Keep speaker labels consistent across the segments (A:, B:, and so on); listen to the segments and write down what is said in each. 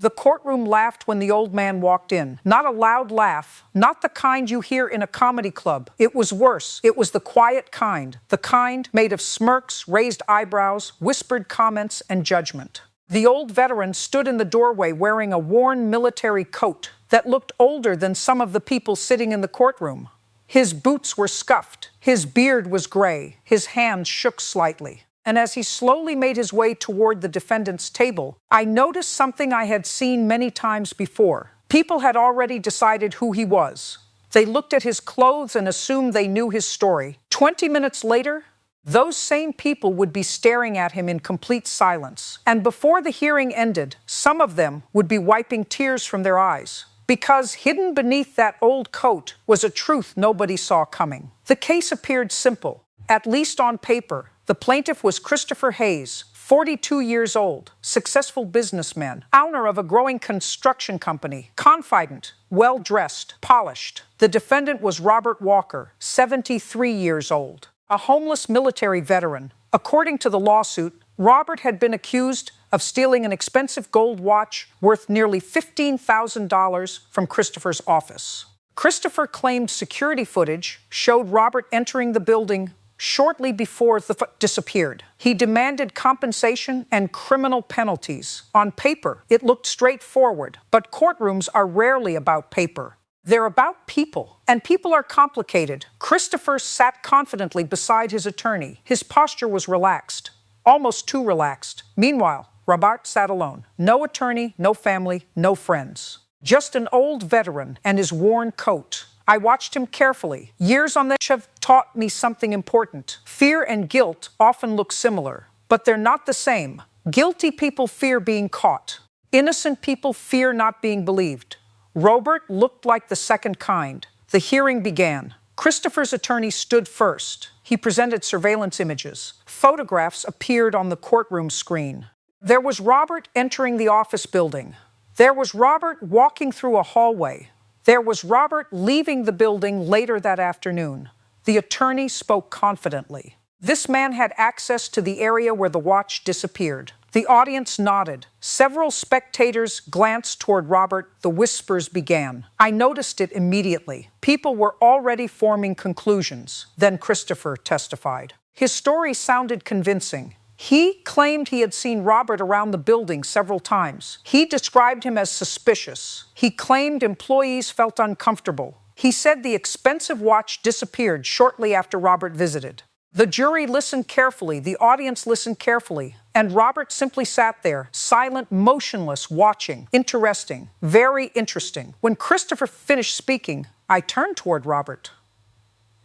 A: The courtroom laughed when the old man walked in. Not a loud laugh, not the kind you hear in a comedy club. It was worse. It was the quiet kind, the kind made of smirks, raised eyebrows, whispered comments, and judgment. The old veteran stood in the doorway wearing a worn military coat that looked older than some of the people sitting in the courtroom. His boots were scuffed, his beard was gray, his hands shook slightly. And as he slowly made his way toward the defendant's table, I noticed something I had seen many times before. People had already decided who he was. They looked at his clothes and assumed they knew his story. 20 minutes later, those same people would be staring at him in complete silence. And before the hearing ended, some of them would be wiping tears from their eyes. Because hidden beneath that old coat was a truth nobody saw coming. The case appeared simple, at least on paper. The plaintiff was Christopher Hayes, 42 years old, successful businessman, owner of a growing construction company, confident, well-dressed, polished. The defendant was Robert Walker, 73 years old, a homeless military veteran. According to the lawsuit, Robert had been accused of stealing an expensive gold watch worth nearly $15,000 from Christopher's office. Christopher claimed security footage showed Robert entering the building shortly before the disappeared. He demanded compensation and criminal penalties. On paper, it looked straightforward, but courtrooms are rarely about paper. They're about people, and people are complicated. Christopher sat confidently beside his attorney. His posture was relaxed, almost too relaxed. Meanwhile, Robert sat alone. No attorney, no family, no friends. Just an old veteran and his worn coat. I watched him carefully. Years on the have taught me something important. Fear and guilt often look similar, but they're not the same. Guilty people fear being caught. Innocent people fear not being believed. Robert looked like the second kind. The hearing began. Christopher's attorney stood first. He presented surveillance images. Photographs appeared on the courtroom screen. There was Robert entering the office building. There was Robert walking through a hallway. There was Robert leaving the building later that afternoon. The attorney spoke confidently. This man had access to the area where the watch disappeared. The audience nodded. Several spectators glanced toward Robert. The whispers began. I noticed it immediately. People were already forming conclusions. Then Christopher testified. His story sounded convincing. He claimed he had seen Robert around the building several times. He described him as suspicious. He claimed employees felt uncomfortable. He said the expensive watch disappeared shortly after Robert visited. The jury listened carefully, the audience listened carefully, and Robert simply sat there, silent, motionless, watching. Interesting, very interesting. When Christopher finished speaking, I turned toward Robert.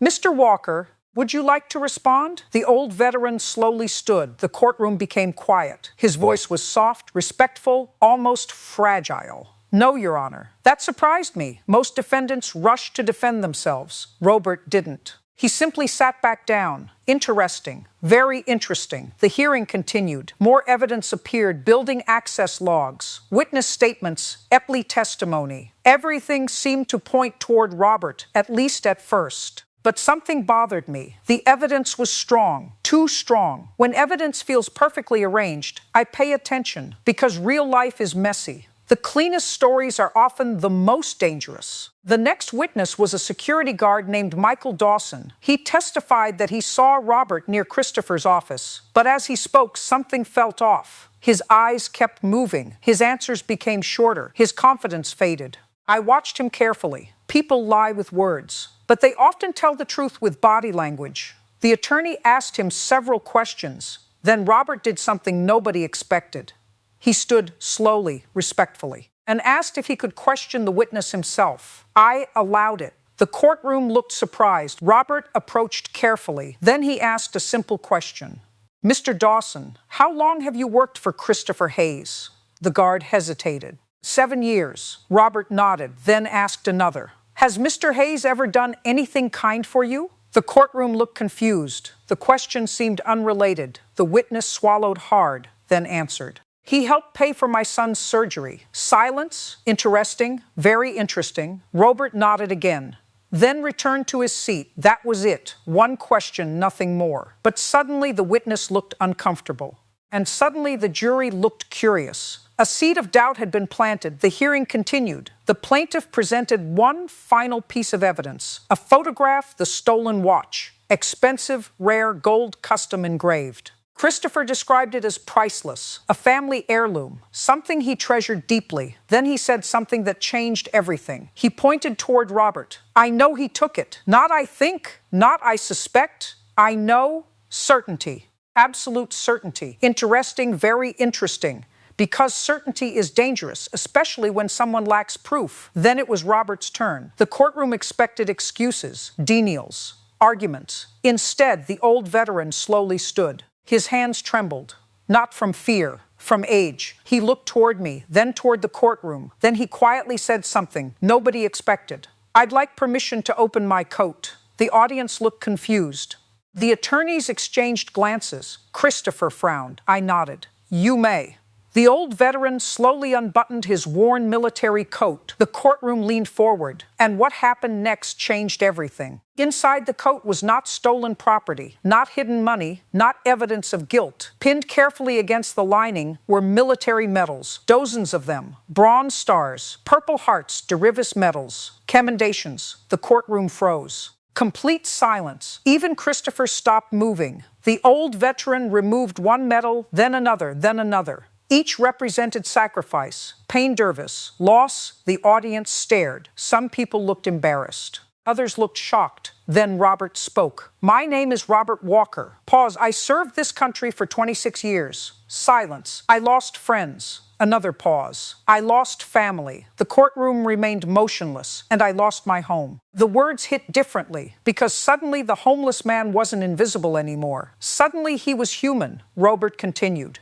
A: "Mr. Walker, would you like to respond?" The old veteran slowly stood. The courtroom became quiet. His voice was soft, respectful, almost fragile. "No, Your Honor." That surprised me. Most defendants rush to defend themselves. Robert didn't. He simply sat back down. Interesting. Very interesting. The hearing continued. More evidence appeared, building access logs, witness statements, Epley testimony. Everything seemed to point toward Robert, at least at first. But something bothered me. The evidence was strong, too strong. When evidence feels perfectly arranged, I pay attention because real life is messy. The cleanest stories are often the most dangerous. The next witness was a security guard named Michael Dawson. He testified that he saw Robert near Christopher's office, but as he spoke, something felt off. His eyes kept moving. His answers became shorter. His confidence faded. I watched him carefully. People lie with words, but they often tell the truth with body language. The attorney asked him several questions. Then Robert did something nobody expected. He stood slowly, respectfully, and asked if he could question the witness himself. I allowed it. The courtroom looked surprised. Robert approached carefully. Then he asked a simple question. "Mr. Dawson, how long have you worked for Christopher Hayes?" The guard hesitated. 7 years. Robert nodded, then asked another. "Has Mr. Hayes ever done anything kind for you?" The courtroom looked confused. The question seemed unrelated. The witness swallowed hard, then answered. "He helped pay for my son's surgery." Silence. Interesting. Very interesting. Robert nodded again, then returned to his seat. That was it. One question, nothing more. But suddenly the witness looked uncomfortable. And suddenly the jury looked curious. A seed of doubt had been planted. The hearing continued. The plaintiff presented one final piece of evidence, a photograph, the stolen watch, expensive, rare, gold custom engraved. Christopher described it as priceless, a family heirloom, something he treasured deeply. Then he said something that changed everything. He pointed toward Robert. I know he took it. Not I think, not I suspect. I know. Certainty. Absolute certainty. Interesting, very interesting. Because certainty is dangerous, especially when someone lacks proof. Then it was Robert's turn. The courtroom expected excuses, denials, arguments. Instead, the old veteran slowly stood. His hands trembled, not from fear, from age. He looked toward me, then toward the courtroom. Then he quietly said something nobody expected. I'd like permission to open my coat. The audience looked confused. The attorneys exchanged glances. Christopher frowned. I nodded. You may. The old veteran slowly unbuttoned his worn military coat. The courtroom leaned forward, and what happened next changed everything. Inside the coat was not stolen property, not hidden money, not evidence of guilt. Pinned carefully against the lining were military medals, dozens of them, bronze stars, purple hearts, Derivis medals, commendations. The courtroom froze. Complete silence. Even Christopher stopped moving. The old veteran removed one medal, then another, then another. Each represented sacrifice, pain, dervis, loss. The audience stared. Some people looked embarrassed. Others looked shocked. Then Robert spoke. My name is Robert Walker. Pause. I served this country for 26 years. Silence. I lost friends. Another pause. I lost family. The courtroom remained motionless, and I lost my home. The words hit differently, because suddenly the homeless man wasn't invisible anymore. Suddenly he was human, Robert continued.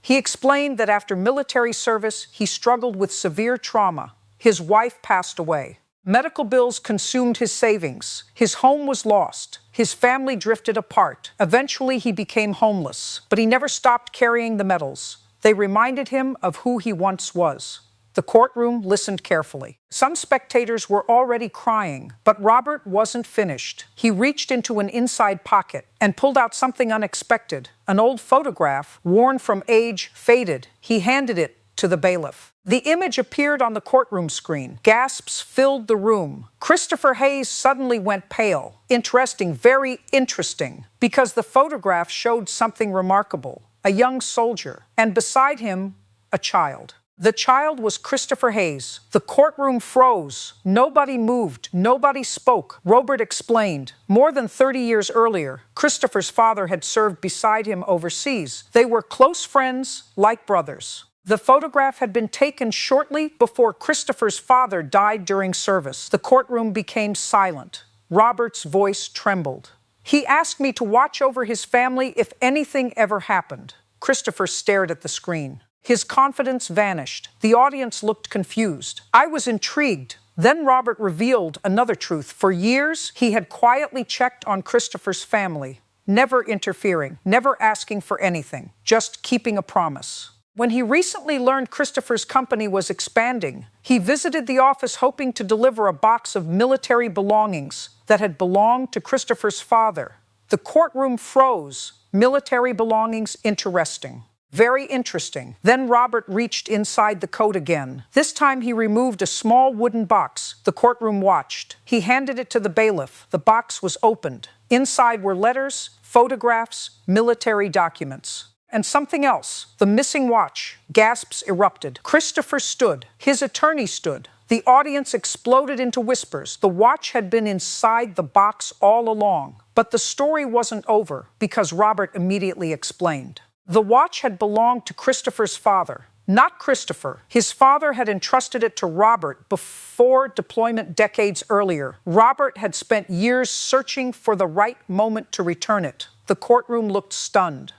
A: He explained that after military service, he struggled with severe trauma. His wife passed away. Medical bills consumed his savings. His home was lost. His family drifted apart. Eventually, he became homeless, but he never stopped carrying the medals. They reminded him of who he once was. The courtroom listened carefully. Some spectators were already crying, but Robert wasn't finished. He reached into an inside pocket and pulled out something unexpected, an old photograph, worn from age, faded. He handed it to the bailiff. The image appeared on the courtroom screen. Gasps filled the room. Christopher Hayes suddenly went pale. Interesting, very interesting, because the photograph showed something remarkable. A young soldier, and beside him, a child. The child was Christopher Hayes. The courtroom froze. Nobody moved. Nobody spoke. Robert explained. More than 30 years earlier, Christopher's father had served beside him overseas. They were close friends, like brothers. The photograph had been taken shortly before Christopher's father died during service. The courtroom became silent. Robert's voice trembled. He asked me to watch over his family if anything ever happened. Christopher stared at the screen. His confidence vanished. The audience looked confused. I was intrigued. Then Robert revealed another truth. For years, he had quietly checked on Christopher's family, never interfering, never asking for anything, just keeping a promise. When he recently learned Christopher's company was expanding, he visited the office hoping to deliver a box of military belongings that had belonged to Christopher's father. The courtroom froze. Military belongings, interesting. Very interesting. Then Robert reached inside the coat again. This time he removed a small wooden box. The courtroom watched. He handed it to the bailiff. The box was opened. Inside were letters, photographs, military documents. And something else. The missing watch. Gasps erupted. Christopher stood. His attorney stood. The audience exploded into whispers. The watch had been inside the box all along. But the story wasn't over, because Robert immediately explained. The watch had belonged to Christopher's father, not Christopher. His father had entrusted it to Robert before deployment decades earlier. Robert had spent years searching for the right moment to return it. The courtroom looked stunned.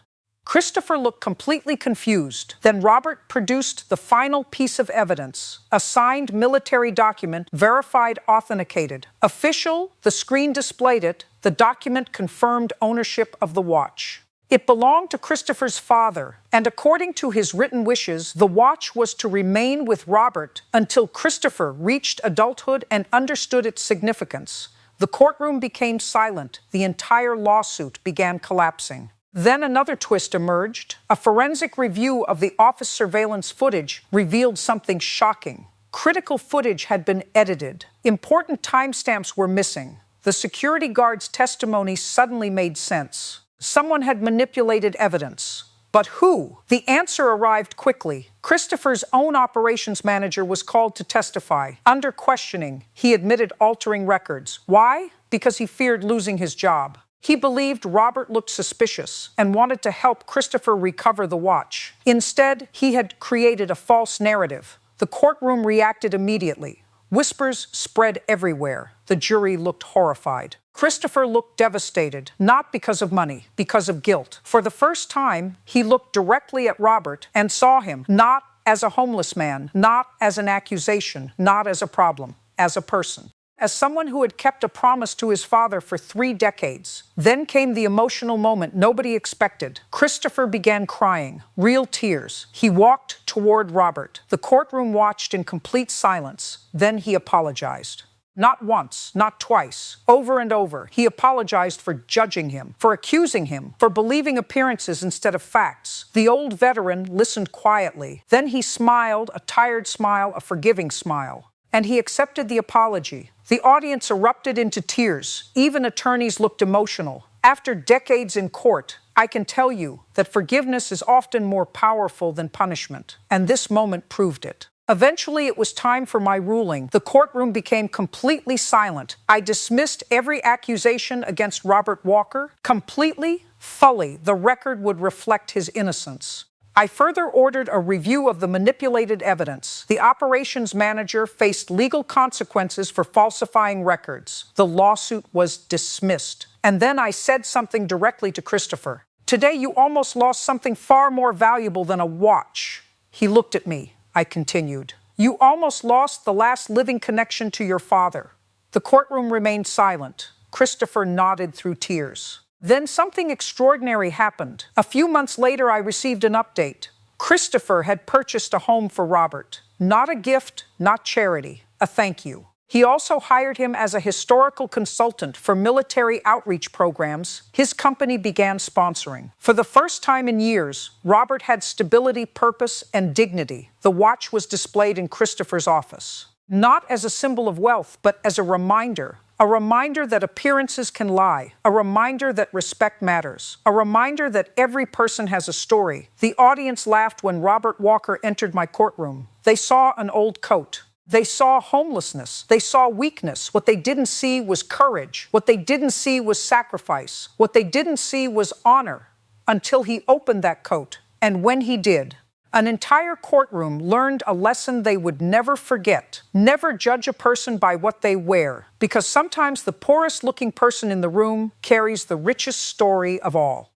A: Christopher looked completely confused. Then Robert produced the final piece of evidence, a signed military document, verified, authenticated. Official, the screen displayed it. The document confirmed ownership of the watch. It belonged to Christopher's father, and according to his written wishes, the watch was to remain with Robert until Christopher reached adulthood and understood its significance. The courtroom became silent. The entire lawsuit began collapsing. Then another twist emerged. A forensic review of the office surveillance footage revealed something shocking. Critical footage had been edited. Important timestamps were missing. The security guard's testimony suddenly made sense. Someone had manipulated evidence. But who? The answer arrived quickly. Christopher's own operations manager was called to testify. Under questioning, he admitted altering records. Why? Because he feared losing his job. He believed Robert looked suspicious and wanted to help Christopher recover the watch. Instead, he had created a false narrative. The courtroom reacted immediately. Whispers spread everywhere. The jury looked horrified. Christopher looked devastated, not because of money, because of guilt. For the first time, he looked directly at Robert and saw him not as a homeless man, not as an accusation, not as a problem, as a person. As someone who had kept a promise to his father for 3 decades. Then came the emotional moment nobody expected. Christopher began crying, real tears. He walked toward Robert. The courtroom watched in complete silence. Then he apologized. Not once, not twice, over and over. He apologized for judging him, for accusing him, for believing appearances instead of facts. The old veteran listened quietly. Then he smiled, a tired smile, a forgiving smile. And he accepted the apology. The audience erupted into tears. Even attorneys looked emotional. After decades in court, I can tell you that forgiveness is often more powerful than punishment. And this moment proved it. Eventually, it was time for my ruling. The courtroom became completely silent. I dismissed every accusation against Robert Walker. Completely, fully, the record would reflect his innocence. I further ordered a review of the manipulated evidence. The operations manager faced legal consequences for falsifying records. The lawsuit was dismissed. And then I said something directly to Christopher. Today, you almost lost something far more valuable than a watch. He looked at me. I continued. You almost lost the last living connection to your father. The courtroom remained silent. Christopher nodded through tears. Then something extraordinary happened. A few months later, I received an update. Christopher had purchased a home for Robert. Not a gift, not charity, a thank you. He also hired him as a historical consultant for military outreach programs his company began sponsoring. For the first time in years, Robert had stability, purpose, and dignity. The watch was displayed in Christopher's office. Not as a symbol of wealth, but as a reminder that appearances can lie, a reminder that respect matters, a reminder that every person has a story. The audience laughed when Robert Walker entered my courtroom. They saw an old coat. They saw homelessness. They saw weakness. What they didn't see was courage. What they didn't see was sacrifice. What they didn't see was honor until he opened that coat. And when he did, an entire courtroom learned a lesson they would never forget. Never judge a person by what they wear, because sometimes the poorest looking person in the room carries the richest story of all.